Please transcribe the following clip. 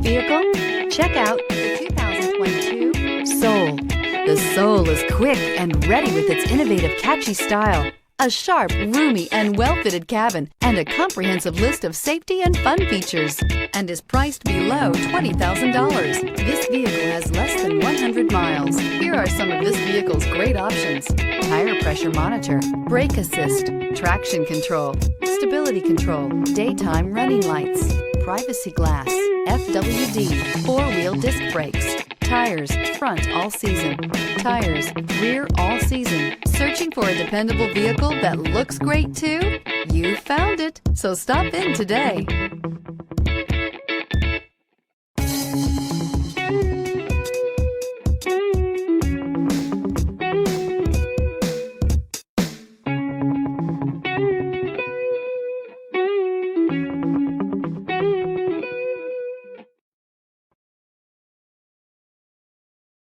vehicle? Check out the 2022 Soul. The Soul is quick and ready with its innovative, catchy style, a sharp, roomy, and well-fitted cabin, and a comprehensive list of safety and fun features, and is priced below $20,000. This vehicle has less than 100 miles. Here are some of this vehicle's great options: tire pressure monitor, brake assist, traction control, stability control, daytime running lights, privacy glass, FWD, four-wheel disc brakes, tires, front all season, tires, rear all season. Searching for a dependable vehicle that looks great too? You found it, so stop in today.